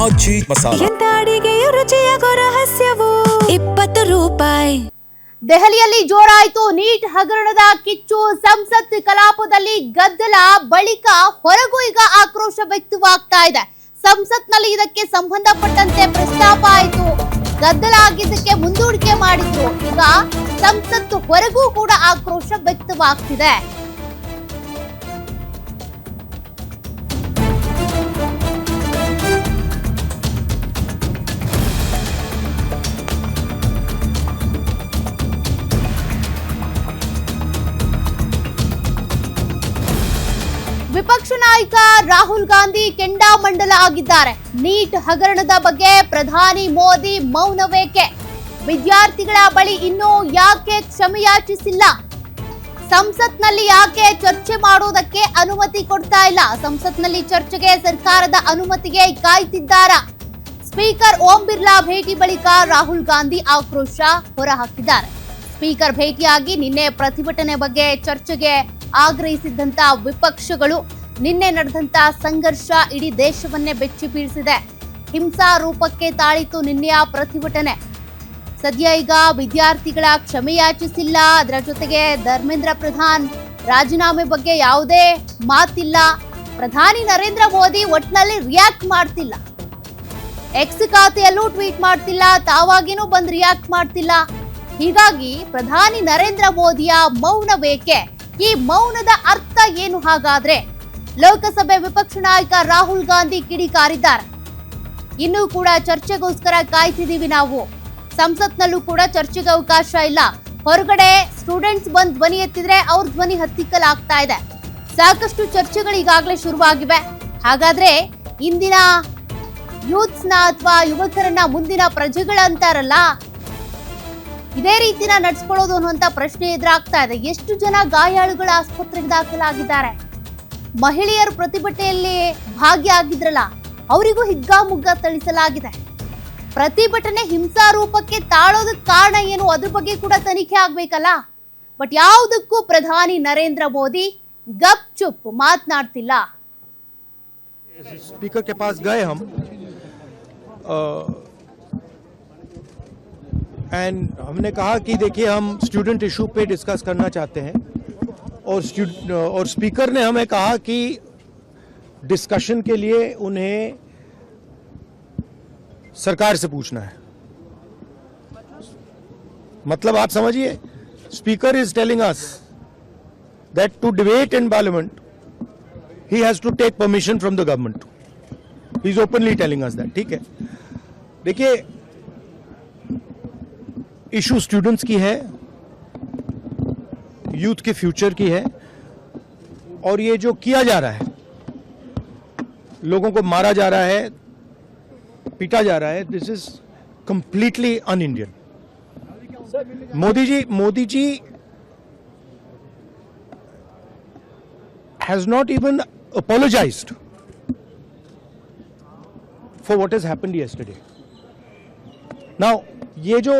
ಆಜಿ ಮಸಾಲ. ಎಂತ ಅಡಿಗೆಯ ರುಚಿಯಾಗೋ ರಹಸ್ಯವು 20 ರೂಪಾಯಿ. ದೆಹಲಿಯಲ್ಲಿ ಜೋರಾಯಿತು ನೀಟ್ ಹಗರಣದ ಕಿಚ್ಚು. ಸಂಸತ್ ಕಲಾಪದಲ್ಲಿ ಗದ್ದಲ ಬಳಿಕ ಹೊರಗೂ ಈಗ ಆಕ್ರೋಶ ವ್ಯಕ್ತವಾಗ್ತಾ ಇದೆ. ಸಂಸತ್ನಲ್ಲಿ ಇದಕ್ಕೆ ಸಂಬಂಧಪಟ್ಟಂತೆ ಪ್ರಸ್ತಾಪ ಆಯಿತು. ಗದ್ದಲ ಆಗಿದ್ದಕ್ಕೆ ಮುಂದೂಡಿಕೆ ಮಾಡಿದ್ರು. ಈಗ ಸಂಸತ್ ಹೊರಗೂ ಕೂಡ ಆಕ್ರೋಶ ವ್ಯಕ್ತವಾಗ್ತಿದೆ. ವಿಪಕ್ಷ ನಾಯಕ ರಾಹುಲ್ ಗಾಂಧಿ ಕೆಂಡಾಮಂಡಲ ಆಗಿದ್ದಾರೆ. ನೀಟ್ ಹಗರಣದ ಬಗ್ಗೆ ಪ್ರಧಾನಿ ಮೋದಿ ಮೌನವೇಕೆ? ವಿದ್ಯಾರ್ಥಿಗಳ ಬಳಿ ಇನ್ನೂ ಯಾಕೆ ಕ್ಷಮೆಯಾಚಿಸಿಲ್ಲ? ಸಂಸತ್ನಲ್ಲಿ ಯಾಕೆ ಚರ್ಚೆ ಮಾಡುವುದಕ್ಕೆ ಅನುಮತಿ ಕೊಡ್ತಾ ಇಲ್ಲ? ಸಂಸತ್ನಲ್ಲಿ ಚರ್ಚೆಗೆ ಸರ್ಕಾರದ ಅನುಮತಿಗೆ ಕಾಯ್ತಿದ್ದಾರಾ? ಸ್ಪೀಕರ್ ಓಂ ಬಿರ್ಲಾ ಭೇಟಿ ಬಳಿಕ ರಾಹುಲ್ ಗಾಂಧಿ ಆಕ್ರೋಶ ಹೊರಹಾಕಿದ್ದಾರೆ. ಸ್ಪೀಕರ್ ಭೇಟಿಯಾಗಿ ನಿನ್ನೆ ಪ್ರತಿಭಟನೆ ಬಗ್ಗೆ ಚರ್ಚೆಗೆ ಆಗ್ರಹಿಸಿದ್ದಂತ ವಿಪಕ್ಷಗಳು ನಿನ್ನೆ ನಡೆದಂತ ಸಂಘರ್ಷ ಇಡೀ ದೇಶವನ್ನೇ ಬೆಚ್ಚಿ ಬೀಳಿಸಿದೆ. ಹಿಂಸಾ ರೂಪಕ್ಕೆ ತಾಳಿತು ನಿನ್ನೆಯ ಪ್ರತಿಭಟನೆ. ಸದ್ಯ ಈಗ ವಿದ್ಯಾರ್ಥಿಗಳ ಕ್ಷಮೆಯಾಚಿಸಿಲ್ಲ. ಅದರ ಜೊತೆಗೆ ಧರ್ಮೇಂದ್ರ ಪ್ರಧಾನ್ ರಾಜೀನಾಮೆ ಬಗ್ಗೆ ಯಾವುದೇ ಮಾತಿಲ್ಲ. ಪ್ರಧಾನಿ ನರೇಂದ್ರ ಮೋದಿ ಒಟ್ನಲ್ಲಿ ರಿಯಾಕ್ಟ್ ಮಾಡ್ತಿಲ್ಲ. ಎಕ್ಸ್ ಖಾತೆಯಲ್ಲೂ ಟ್ವೀಟ್ ಮಾಡ್ತಿಲ್ಲ. ತಾವಾಗಿನೂ ಬಂದು ರಿಯಾಕ್ಟ್ ಮಾಡ್ತಿಲ್ಲ. ಹೀಗಾಗಿ ಪ್ರಧಾನಿ ನರೇಂದ್ರ ಮೋದಿಯ ಮೌನವೇಕೆ? ಈ ಮೌನದ ಅರ್ಥ ಏನು ಹಾಗಾದ್ರೆ? ಲೋಕಸಭೆ ವಿಪಕ್ಷ ನಾಯಕ ರಾಹುಲ್ ಗಾಂಧಿ ಕಿಡಿಕಾರಿದ್ದಾರೆ. ಇನ್ನೂ ಕೂಡ ಚರ್ಚೆಗೋಸ್ಕರ ಕಾಯ್ತಿದೀವಿ ನಾವು. ಸಂಸತ್ನಲ್ಲೂ ಕೂಡ ಚರ್ಚೆಗೆ ಅವಕಾಶ ಇಲ್ಲ. ಹೊರಗಡೆ ಸ್ಟೂಡೆಂಟ್ಸ್ ಬಂದ್ ಧ್ವನಿ ಎತ್ತಿದ್ರೆ ಅವ್ರ ಧ್ವನಿ ಹತ್ತಿಕ್ಕಲಾಗ್ತಾ ಇದೆ. ಸಾಕಷ್ಟು ಚರ್ಚೆಗಳು ಈಗಾಗಲೇ ಶುರುವಾಗಿವೆ. ಹಾಗಾದ್ರೆ ಇಂದಿನ ಯೂತ್ಸ್ನ ಅಥವಾ ಯುವಕರನ್ನ ಮುಂದಿನ ಪ್ರಜೆಗಳಂತಾರಲ್ಲ, ಇದೇ ರೀತಿನ ನಡ್ಸ್ಕೊಳ್ಳೋದು ಅನ್ನುವಂತ ಪ್ರಶ್ನೆ ಎದುರಾಗ್ತಾ ಇದೆ. ಎಷ್ಟು ಜನ ಗಾಯಾಳುಗಳ ಆಸ್ಪತ್ರೆಗೆ ದಾಖಲಾಗಿದ್ದಾರೆ? ಮಹಿಳೆಯರು ಪ್ರತಿಭಟನೆಯಲ್ಲಿ ಭಾಗಿಯಾಗಿದ್ರಲ್ಲ, ಅವರಿಗೂ ಹಿಗ್ಗಾಮುಗ್ಗ ಥಳಿಸಲಾಗಿದೆ. ಪ್ರತಿಭಟನೆ ಹಿಂಸಾ ರೂಪಕ್ಕೆ ತಾಳೋದಕ್ಕೆ ಕಾರಣ ಏನು? ಅದ್ರ ಬಗ್ಗೆ ಕೂಡ ತನಿಖೆ ಆಗ್ಬೇಕಲ್ಲ. ಬಟ್ ಯಾವುದಕ್ಕೂ ಪ್ರಧಾನಿ ನರೇಂದ್ರ ಮೋದಿ ಗಪ್ ಚುಪ್ ಮಾತನಾಡ್ತಿಲ್ಲ. स्पीकर के पास गए हम एंड हमने कहा कि देखिए हम स्टूडेंट इशू पे डिस्कस करना चाहते हैं और स्पीकर ने हमें कहा कि डिस्कशन के लिए उन्हें सरकार से पूछना है. मतलब आप समझिए, speaker is telling us that to debate in parliament he has to take permission from the government. He is openly telling us that. ठीक है, देखिए इशू स्टूडेंट्स की है, यूथ के फ्यूचर की है, और ये जो किया जा रहा है, लोगों को मारा जा रहा है, पीटा जा रहा है, this is completely un Indian. Modi ji has not even apologized for what has happened yesterday. Now, ये जो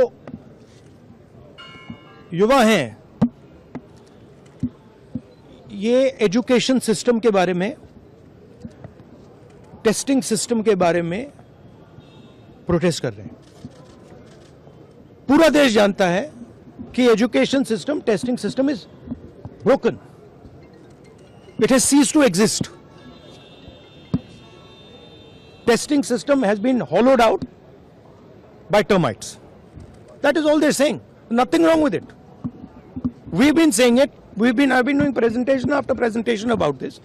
युवा हैं, ये एजुकेशन सिस्टम के बारे में, टेस्टिंग सिस्टम के बारे में प्रोटेस्ट कर रहे हैं. पूरा देश जानता है कि education system, testing system is broken. It has ceased to exist. Testing system has been hollowed out by termites. That is all they're saying. Nothing wrong with it. We've been saying it. I've been doing presentation after presentation about this.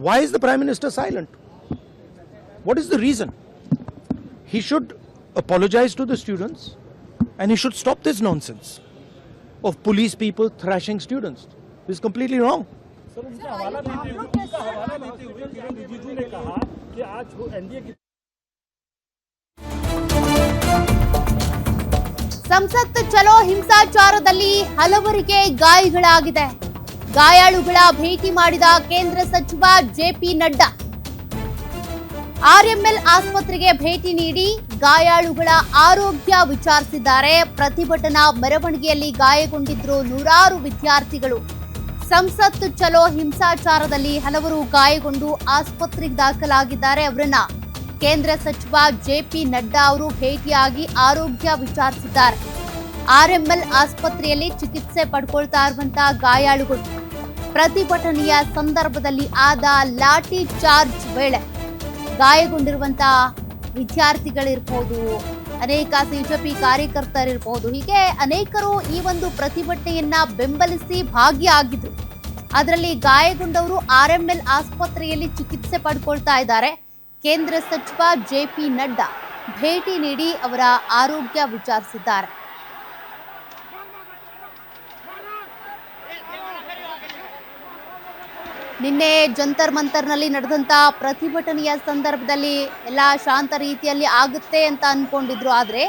Why is the Prime Minister silent? What is the reason? He should apologize to the students and he should stop this nonsense of police people thrashing students. This is completely wrong. Sir, उनका हवाला देते हुए किरण रिजिजू ने कहा कि आज NDA की ಸಂಸತ್ ಚಲೋ ಹಿಂಸಾಚಾರದಲ್ಲಿ ಹಲವರಿಗೆ ಗಾಯಗಳಾಗಿದೆ. ಗಾಯಾಳುಗಳ ಭೇಟಿ ಮಾಡಿದ ಕೇಂದ್ರ ಸಚಿವ ಜೆಪಿ ನಡ್ಡಾ ಆರ್ಎಂಎಲ್ ಆಸ್ಪತ್ರೆಗೆ ಭೇಟಿ ನೀಡಿ ಗಾಯಾಳುಗಳ ಆರೋಗ್ಯ ವಿಚಾರಿಸಿದ್ದಾರೆ. ಪ್ರತಿಭಟನಾ ಮೆರವಣಿಗೆಯಲ್ಲಿ ಗಾಯಗೊಂಡಿದ್ರು ನೂರಾರು ವಿದ್ಯಾರ್ಥಿಗಳು. ಸಂಸತ್ ಚಲೋ ಹಿಂಸಾಚಾರದಲ್ಲಿ ಹಲವರು ಗಾಯಗೊಂಡು ಆಸ್ಪತ್ರೆಗೆ ದಾಖಲಾಗಿದ್ದಾರೆ. ಅವರನ್ನ ಕೇಂದ್ರ ಸಚಿವ ಜೆಪಿ ನಡ್ಡಾ ಅವರು ಭೇಟಿಯಾಗಿ ಆರೋಗ್ಯ ವಿಚಾರಿಸಿದ್ದಾರೆ. ಆರ್ಎಂಎಲ್ ಆಸ್ಪತ್ರೆಯಲ್ಲಿ ಚಿಕಿತ್ಸೆ ಪಡ್ಕೊಳ್ತಾ ಇರುವಂತಹ ಗಾಯಾಳುಗಳು ಪ್ರತಿಭಟನೆಯ ಸಂದರ್ಭದಲ್ಲಿ ಆದ ಲಾಠಿ ಚಾರ್ಜ್ ವೇಳೆ ಗಾಯಗೊಂಡಿರುವಂತಹ ವಿದ್ಯಾರ್ಥಿಗಳಿರ್ಬೋದು, ಅನೇಕ ಸಿಜೆಪಿ ಕಾರ್ಯಕರ್ತರಿರ್ಬೋದು, ಹೀಗೆ ಅನೇಕರು ಈ ಒಂದು ಪ್ರತಿಭಟನೆಯನ್ನ ಬೆಂಬಲಿಸಿ ಭಾಗಿಯಾಗಿದ್ರು. ಅದರಲ್ಲಿ ಗಾಯಗೊಂಡವರು ಆರ್ಎಂಎಲ್ ಆಸ್ಪತ್ರೆಯಲ್ಲಿ ಚಿಕಿತ್ಸೆ ಪಡ್ಕೊಳ್ತಾ ಇದ್ದಾರೆ. ಕೇಂದ್ರ ಸಚಿವ ಜೆಪಿ ನಡ್ಡಾ ಭೇಟಿ ನೀಡಿ ಅವರ ಆರೋಗ್ಯ ವಿಚಾರಿಸಿದ್ದಾರೆ. ನಿನ್ನೆ ಜಂತರ್ ಮಂತರ್ನಲ್ಲಿ ನಡೆದಂತ ಪ್ರತಿಭಟನೆಯ ಸಂದರ್ಭದಲ್ಲಿ ಎಲ್ಲ ಶಾಂತ ರೀತಿಯಲ್ಲಿ ಆಗುತ್ತೆ ಅಂತ ಅನ್ಕೊಂಡಿದ್ರು. ಆದರೆ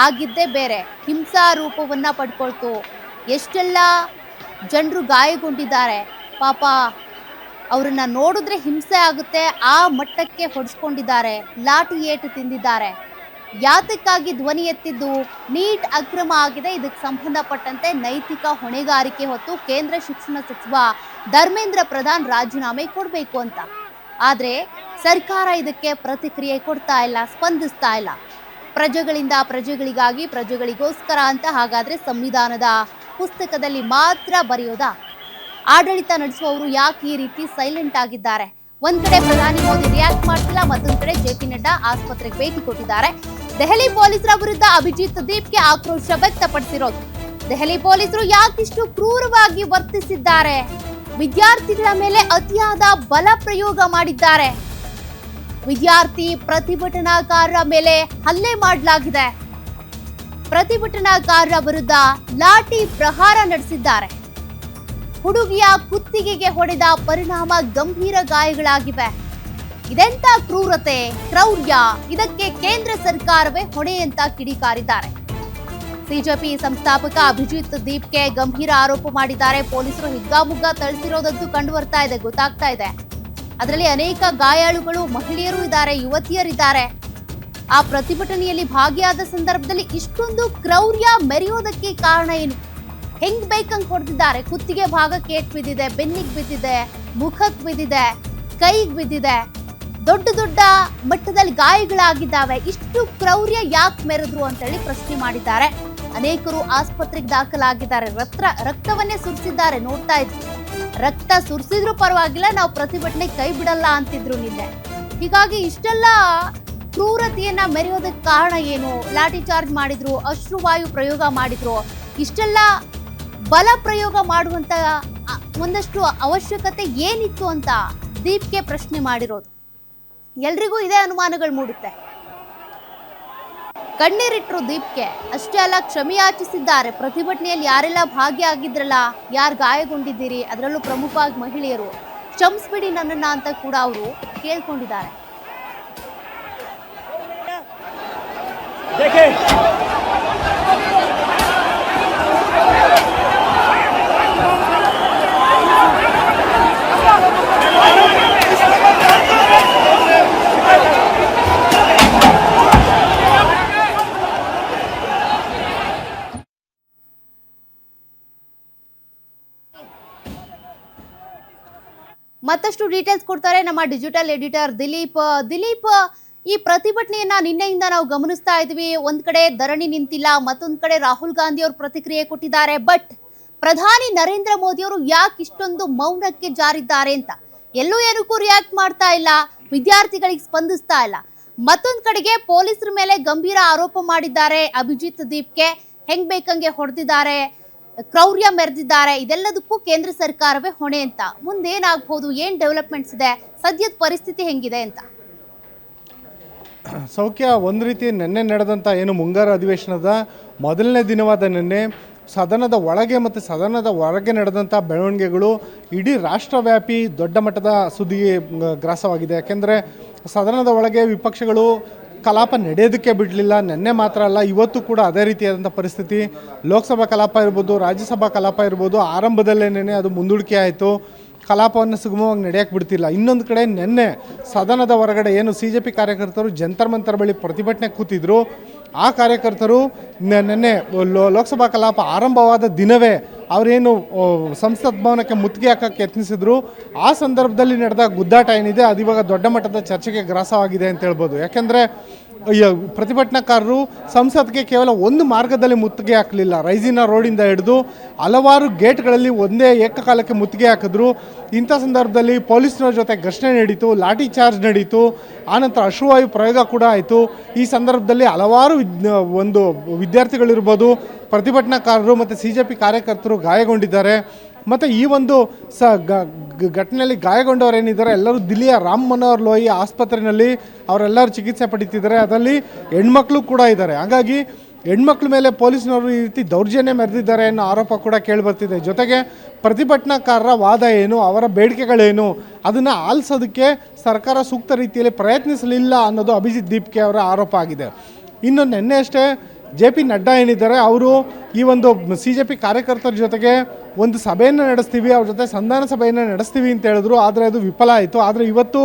ಆಗಿದ್ದೇ ಬೇರೆ, ಹಿಂಸಾ ರೂಪವನ್ನ ಪಡ್ಕೊಳ್ತು. ಎಷ್ಟೆಲ್ಲ ಜನರು ಗಾಯಗೊಂಡಿದ್ದಾರೆ. ಪಾಪ ಅವರನ್ನ ನೋಡಿದ್ರೆ ಹಿಂಸೆ ಆಗುತ್ತೆ, ಆ ಮಟ್ಟಕ್ಕೆ ಹೊಡೆಸ್ಕೊಂಡಿದ್ದಾರೆ, ಲಾಠಿ ಏಟು ತಿಂದಿದ್ದಾರೆ. ಯಾತಕ್ಕಾಗಿ ಧ್ವನಿ ಎತ್ತಿದ್ದು? ನೀಟ್ ಅಕ್ರಮ ಆಗಿದೆ, ಇದಕ್ಕೆ ಸಂಬಂಧಪಟ್ಟಂತೆ ನೈತಿಕ ಹೊಣೆಗಾರಿಕೆ ಹೊತ್ತು ಕೇಂದ್ರ ಶಿಕ್ಷಣ ಸಚಿವ ಧರ್ಮೇಂದ್ರ ಪ್ರಧಾನ್ ರಾಜೀನಾಮೆ ಕೊಡಬೇಕು ಅಂತ. ಆದರೆ ಸರ್ಕಾರ ಇದಕ್ಕೆ ಪ್ರತಿಕ್ರಿಯೆ ಕೊಡ್ತಾ ಇಲ್ಲ, ಸ್ಪಂದಿಸ್ತಾ ಇಲ್ಲ. ಪ್ರಜೆಗಳಿಂದ ಪ್ರಜೆಗಳಿಗಾಗಿ, ಪ್ರಜೆಗಳಿಗೋಸ್ಕರ ಅಂತ ಹಾಗಾದ್ರೆ ಸಂವಿಧಾನದ ಪುಸ್ತಕದಲ್ಲಿ ಮಾತ್ರ ಬರೆಯೋದಾ? ಆಡಳಿತ ನಡೆಸುವವರು ಯಾಕೆ ಈ ರೀತಿ ಸೈಲೆಂಟ್ ಆಗಿದ್ದಾರೆ? ಒಂದ್ ಕಡೆ ಪ್ರಧಾನಿ ಮೋದಿ ರಿಯಾಕ್ಟ್ ಮಾಡ್ತಿಲ್ಲ, ಮತ್ತೊಂದ್ ಕಡೆ ಜೆಪಿ ನಡ್ಡಾ ಆಸ್ಪತ್ರೆಗೆ ಭೇಟಿ ಕೊಟ್ಟಿದ್ದಾರೆ. ದೆಹಲಿ ಪೊಲೀಸರ ವಿರುದ್ಧ ಅಭಿಜಿತ್ ದೀಪ್ಗೆ ಆಕ್ರೋಶ ವ್ಯಕ್ತಪಡಿಸಿರೋದು. ದೆಹಲಿ ಪೊಲೀಸರು ಯಾಕಿಷ್ಟು ಕ್ರೂರವಾಗಿ ವರ್ತಿಸಿದ್ದಾರೆ? ವಿದ್ಯಾರ್ಥಿಗಳ ಮೇಲೆ ಅತಿಯಾದ ಬಲ ಪ್ರಯೋಗ ಮಾಡಿದ್ದಾರೆ. ವಿದ್ಯಾರ್ಥಿ ಪ್ರತಿಭಟನಾಕಾರರ ಮೇಲೆ ಹಲ್ಲೆ ಮಾಡಲಾಗಿದೆ. ಪ್ರತಿಭಟನಾಕಾರರ ವಿರುದ್ಧ ಲಾಠಿ ಪ್ರಹಾರ ನಡೆಸಿದ್ದಾರೆ. ಹುಡುಗಿಯ ಕುತ್ತಿಗೆಗೆ ಹೊಡೆದ ಪರಿಣಾಮ ಗಂಭೀರ ಗಾಯಗಳಾಗಿವೆ. ಇದೆಂತ ಕ್ರೂರತೆ, ಕ್ರೌರ್ಯ! ಇದಕ್ಕೆ ಕೇಂದ್ರ ಸರ್ಕಾರವೇ ಹೊಣೆ ಅಂತ ಕಿಡಿಕಾರಿದ್ದಾರೆ. ಸಿಜೆಪಿ ಸಂಸ್ಥಾಪಕ ಅಭಿಜಿತ್ ದೀಪ್ಗೆ ಗಂಭೀರ ಆರೋಪ ಮಾಡಿದ್ದಾರೆ. ಪೊಲೀಸರು ಹಿಗ್ಗಾಮುಗ್ಗಾ ಥಳಿಸಿರೋದಂತೂ ಕಂಡು ಬರ್ತಾ ಇದೆ, ಗೊತ್ತಾಗ್ತಾ ಇದೆ. ಅದರಲ್ಲಿ ಅನೇಕ ಗಾಯಾಳುಗಳು, ಮಹಿಳೆಯರು ಇದ್ದಾರೆ, ಯುವತಿಯರಿದ್ದಾರೆ. ಆ ಪ್ರತಿಭಟನೆಯಲ್ಲಿ ಭಾಗಿಯಾದ ಸಂದರ್ಭದಲ್ಲಿ ಇಷ್ಟೊಂದು ಕ್ರೌರ್ಯ ಮೆರೆಯೋದಕ್ಕೆ ಕಾರಣ ಏನು? ಹೆಂಗ್ ಬೇಕಂಗ್ ಹೊಡೆದಿದ್ದಾರೆ. ಕುತ್ತಿಗೆ ಭಾಗಕ್ಕೆ ಏಟ್ ಬಿದ್ದಿದೆ, ಬೆನ್ನಿಗೆ ಬಿದ್ದಿದೆ, ಮುಖಕ್ಕೆ ಬಿದ್ದಿದೆ, ಕೈಗೆ ಬಿದ್ದಿದೆ, ದೊಡ್ಡ ದೊಡ್ಡ ಮಟ್ಟದಲ್ಲಿ ಗಾಯಗಳಾಗಿದ್ದಾವೆ. ಇಷ್ಟು ಕ್ರೌರ್ಯ ಯಾಕೆ ಮೆರೆದ್ರು ಅಂತೇಳಿ ಪ್ರಶ್ನೆ ಮಾಡಿದ್ದಾರೆ. ಅನೇಕರು ಆಸ್ಪತ್ರೆಗೆ ದಾಖಲಾಗಿದ್ದಾರೆ. ರಕ್ತವನ್ನೇ ಸುರಿಸಿದ್ದಾರೆ. ನೋಡ್ತಾ ಇದ್ವಿ, ರಕ್ತ ಸುರಿಸಿದ್ರು ಪರವಾಗಿಲ್ಲ, ನಾವು ಪ್ರತಿಭಟನೆ ಕೈ ಬಿಡಲ್ಲ ಅಂತಿದ್ರು ನಿನ್ನೆ. ಹೀಗಾಗಿ ಇಷ್ಟೆಲ್ಲ ಕ್ರೂರತೆಯನ್ನ ಮೆರೆಯೋದಕ್ಕೆ ಕಾರಣ ಏನು? ಲಾಠಿ ಚಾರ್ಜ್ ಮಾಡಿದ್ರು, ಅಶ್ರುವಾಯು ಪ್ರಯೋಗ ಮಾಡಿದ್ರು. ಇಷ್ಟೆಲ್ಲ ಬಲ ಪ್ರಯೋಗ ಮಾಡುವಂತ ಒಂದಷ್ಟು ಅವಶ್ಯಕತೆ ಏನಿತ್ತು ಅಂತ ದೀಪ್ಗೆ ಪ್ರಶ್ನೆ ಮಾಡಿರೋದು. ಎಲ್ರಿಗೂ ಇದೇ ಅನುಮಾನಗಳು ಮೂಡುತ್ತೆ. ಕಣ್ಣೀರಿಟ್ರು ದೀಪ್ಗೆ. ಅಷ್ಟೇ ಅಲ್ಲ, ಕ್ಷಮೆಯಾಚಿಸಿದ್ದಾರೆ. ಪ್ರತಿಭಟನೆಯಲ್ಲಿ ಯಾರೆಲ್ಲ ಭಾಗಿಯಾಗಿದ್ರಲ್ಲ, ಯಾರು ಗಾಯಗೊಂಡಿದ್ದೀರಿ, ಅದರಲ್ಲೂ ಪ್ರಮುಖವಾಗಿ ಮಹಿಳೆಯರು, ಕ್ಷಮಿಸ್ಬಿಡಿ ನನ್ನನ್ನ ಅಂತ ಕೂಡ ಅವರು ಕೇಳ್ಕೊಂಡಿದ್ದಾರೆ. ಮತ್ತಷ್ಟು ಡೀಟೇಲ್ಸ್ ಕೊಡ್ತಾರೆ ನಮ್ಮ ಡಿಜಿಟಲ್ ಎಡಿಟರ್ ದಿಲೀಪ್. ಈ ಪ್ರತಿಭಟನೆಯನ್ನ ನಿನ್ನೆಯಿಂದ ನಾವು ಗಮನಿಸ್ತಾ ಇದ್ವಿ. ಒಂದ್ ಕಡೆ ಧರಣಿ ನಿಂತಿಲ್ಲ, ಮತ್ತೊಂದ್ ಕಡೆ ರಾಹುಲ್ ಗಾಂಧಿ ಅವರು ಪ್ರತಿಕ್ರಿಯೆ ಕೊಟ್ಟಿದ್ದಾರೆ. ಬಟ್ ಪ್ರಧಾನಿ ನರೇಂದ್ರ ಮೋದಿ ಅವರು ಯಾಕೆ ಇಷ್ಟೊಂದು ಮೌನಕ್ಕೆ ಜಾರಿದ್ದಾರೆ ಅಂತ ಎಲ್ಲೂ ಏನಕ್ಕೂ ರಿಯಾಕ್ಟ್ ಮಾಡ್ತಾ ಇಲ್ಲ, ವಿದ್ಯಾರ್ಥಿಗಳಿಗೆ ಸ್ಪಂದಿಸ್ತಾ ಇಲ್ಲ. ಮತ್ತೊಂದ್ ಕಡೆಗೆ ಪೊಲೀಸರ ಮೇಲೆ ಗಂಭೀರ ಆರೋಪ ಮಾಡಿದ್ದಾರೆ. ಅಭಿಜಿತ್ ದೀಪ್ಗೆ ಹೆಂಗ್ ಬೇಕಂಗೆ ಹೊಡೆದಿದ್ದಾರೆ, ಕ್ರೌರ್ಯ ಮೆರೆದಿದ್ದಾರೆ. ಇದೆಲ್ಲದಕ್ಕೂ ಕೇಂದ್ರ ಸರ್ಕಾರವೇ ಹೊಣೆ ಅಂತ. ಮುಂದೇನಾಗಬಹುದು, ಏನ್ ಡೆವಲಪ್ಮೆಂಟ್ಸ್ ಇದೆ, ಸದ್ಯದ ಪರಿಸ್ಥಿತಿ ಹೆಂಗಿದೆ ಅಂತ? ಸೌಖ್ಯ, ಒಂದು ರೀತಿ ನಿನ್ನೆ ನಡೆದಂಥ ಏನು ಮುಂಗಾರು ಅಧಿವೇಶನದ ಮೊದಲನೇ ದಿನವಾದ ನಿನ್ನೆ ಸದನದ ಒಳಗೆ ಮತ್ತು ಸದನದ ಹೊರಗೆ ನಡೆದಂಥ ಬೆಳವಣಿಗೆಗಳು ಇಡೀ ರಾಷ್ಟ್ರವ್ಯಾಪಿ ದೊಡ್ಡ ಮಟ್ಟದ ಸುದ್ದಿಗೆ ಗ್ರಾಸವಾಗಿದೆ. ಯಾಕೆಂದರೆ ಸದನದ ಒಳಗೆ ವಿಪಕ್ಷಗಳು ಕಲಾಪ ನಡೆಯೋದಕ್ಕೆ ಬಿಡಲಿಲ್ಲ. ನಿನ್ನೆ ಮಾತ್ರ ಅಲ್ಲ, ಇವತ್ತು ಕೂಡ ಅದೇ ರೀತಿಯಾದಂಥ ಪರಿಸ್ಥಿತಿ. ಲೋಕಸಭಾ ಕಲಾಪ ಇರ್ಬೋದು, ರಾಜ್ಯಸಭಾ ಕಲಾಪ ಇರ್ಬೋದು, ಆರಂಭದಲ್ಲೇನೇ ಅದು ಮುಂದೂಡಿಕೆ ಆಯಿತು. ಕಲಾಪವನ್ನು ಸುಗಮವಾಗಿ ನಡೆಯೋಕ್ಕೆ ಬಿಡ್ತಿಲ್ಲ. ಇನ್ನೊಂದು ಕಡೆ ನಿನ್ನೆ ಸದನದ ಹೊರಗಡೆ ಏನು CJP ಕಾರ್ಯಕರ್ತರು ಜಂತರ್ ಮಂತರ್ ಬಳಿ ಪ್ರತಿಭಟನೆ ಕೂತಿದ್ರು, ಆ ಕಾರ್ಯಕರ್ತರು ನಿನ್ನೆ ಲೋಕಸಭಾ ಕಲಾಪ ಆರಂಭವಾದ ದಿನವೇ ಅವರೇನು ಸಂಸತ್ ಭವನಕ್ಕೆ ಮುತ್ತಿಗೆ ಹಾಕಕ್ಕೆ ಯತ್ನಿಸಿದ್ರು. ಆ ಸಂದರ್ಭದಲ್ಲಿ ನಡೆದ ಗುದ್ದಾಟ ಏನಿದೆ ಅದು ಇವಾಗ ದೊಡ್ಡ ಮಟ್ಟದ ಚರ್ಚೆಗೆ ಗ್ರಾಸವಾಗಿದೆ ಅಂತ ಹೇಳ್ಬೋದು. ಯಾಕೆಂದರೆ ಪ್ರತಿಭಟನಾಕಾರರು ಸಂಸತ್ಗೆ ಕೇವಲ ಒಂದು ಮಾರ್ಗದಲ್ಲಿ ಮುತ್ತಿಗೆ ಹಾಕಲಿಲ್ಲ, ರೈಸಿನಾ ರೋಡಿಂದ ಹಿಡಿದು ಹಲವಾರು ಗೇಟ್ಗಳಲ್ಲಿ ಒಂದೇ ಏಕಕಾಲಕ್ಕೆ ಮುತ್ತಿಗೆ ಹಾಕಿದ್ರು. ಇಂಥ ಸಂದರ್ಭದಲ್ಲಿ ಪೊಲೀಸ್ನವ್ರ ಜೊತೆ ಘರ್ಷಣೆ ನಡೀತು, ಲಾಠಿ ಚಾರ್ಜ್ ನಡೀತು, ಆನಂತರ ಅಶ್ರುವಾಯು ಪ್ರಯೋಗ ಕೂಡ ಆಯಿತು. ಈ ಸಂದರ್ಭದಲ್ಲಿ ಹಲವಾರು ವಿದ್ಯಾರ್ಥಿಗಳಿರ್ಬೋದು, ಪ್ರತಿಭಟನಾಕಾರರು ಮತ್ತು CJP ಕಾರ್ಯಕರ್ತರು ಗಾಯಗೊಂಡಿದ್ದಾರೆ. ಮತ್ತು ಈ ಒಂದು ಘಟನೆಯಲ್ಲಿ ಗಾಯಗೊಂಡವರೇನಿದ್ದಾರೆ ಎಲ್ಲರೂ ದಿಲ್ಲಿಯ ರಾಮ್ ಮನೋಹರ್ ಲೋಹಿಯಾ ಆಸ್ಪತ್ರೆಯಲ್ಲಿ ಅವರೆಲ್ಲರೂ ಚಿಕಿತ್ಸೆ ಪಡೀತಿದ್ದಾರೆ. ಅದರಲ್ಲಿ ಹೆಣ್ಮಕ್ಳು ಕೂಡ ಇದ್ದಾರೆ. ಹಾಗಾಗಿ ಹೆಣ್ಮಕ್ಳ ಮೇಲೆ ಪೊಲೀಸ್ನವರು ಈ ರೀತಿ ದೌರ್ಜನ್ಯ ಮೆರೆದಿದ್ದಾರೆ ಅನ್ನೋ ಆರೋಪ ಕೂಡ ಕೇಳಿಬರ್ತಿದೆ. ಜೊತೆಗೆ ಪ್ರತಿಭಟನಾಕಾರರ ವಾದ ಏನು, ಅವರ ಬೇಡಿಕೆಗಳೇನು, ಅದನ್ನು ಆಲಿಸೋದಕ್ಕೆ ಸರ್ಕಾರ ಸೂಕ್ತ ರೀತಿಯಲ್ಲಿ ಪ್ರಯತ್ನಿಸಲಿಲ್ಲ ಅನ್ನೋದು ಅಭಿಜಿತ್ ದೀಪ್ಕೆ ಅವರ ಆರೋಪ ಆಗಿದೆ. ಇನ್ನು ನಿನ್ನೆ ಅಷ್ಟೇ JP ನಡ್ಡಾ ಏನಿದ್ದಾರೆ ಅವರು ಈ ಒಂದು CJP ಕಾರ್ಯಕರ್ತರ ಜೊತೆಗೆ ಒಂದು ಸಭೆಯನ್ನು ನಡೆಸ್ತೀವಿ, ಅವ್ರ ಜೊತೆ ಸಂಧಾನ ಸಭೆಯನ್ನು ನಡೆಸ್ತೀವಿ ಅಂತ ಹೇಳಿದ್ರು. ಆದರೆ ಅದು ವಿಫಲ ಆಯಿತು. ಆದರೆ ಇವತ್ತು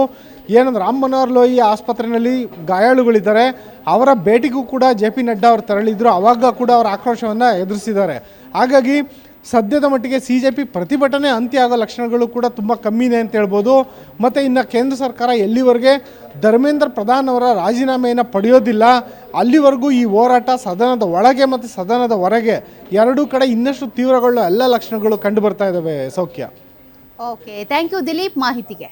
ಏನಂದ್ರೆ ರಾಮ್ ಮನೋಹರ್ ಲೋಹಿಯಾ ಆಸ್ಪತ್ರೆಯಲ್ಲಿ ಗಾಯಾಳುಗಳಿದ್ದಾರೆ, ಅವರ ಭೇಟಿಗೂ ಕೂಡ JP ನಡ್ಡಾ ಅವರು ತೆರಳಿದ್ರು. ಆವಾಗ ಕೂಡ ಅವರ ಆಕ್ರೋಶವನ್ನು ಎದುರಿಸಿದ್ದಾರೆ. ಹಾಗಾಗಿ ಸದ್ಯದ ಮಟ್ಟಿಗೆ CJP ಪ್ರತಿಭಟನೆ ಅಂತ್ಯ ಆಗೋ ಲಕ್ಷಣಗಳು ಕೂಡ ತುಂಬ ಕಮ್ಮಿದೆ ಅಂತ ಹೇಳ್ಬೋದು. ಮತ್ತು ಇನ್ನು ಕೇಂದ್ರ ಸರ್ಕಾರ ಎಲ್ಲಿವರೆಗೆ ಧರ್ಮೇಂದ್ರ ಪ್ರಧಾನ್ ಅವರ ರಾಜೀನಾಮೆಯನ್ನು ಪಡೆಯೋದಿಲ್ಲ ಅಲ್ಲಿವರೆಗೂ ಈ ಹೋರಾಟ ಸದನದ ಒಳಗೆ ಮತ್ತು ಸದನದ ಹೊರಗೆ ಎರಡೂ ಕಡೆ ಇನ್ನಷ್ಟು ತೀವ್ರಗೊಳ್ಳೋ ಎಲ್ಲ ಲಕ್ಷಣಗಳು ಕಂಡು ಬರ್ತಾ ಇದ್ದಾವೆ. ಸೌಖ್ಯ. ಓಕೆ, ಥ್ಯಾಂಕ್ ಯು ದಿಲೀಪ್ ಮಾಹಿತಿಗೆ.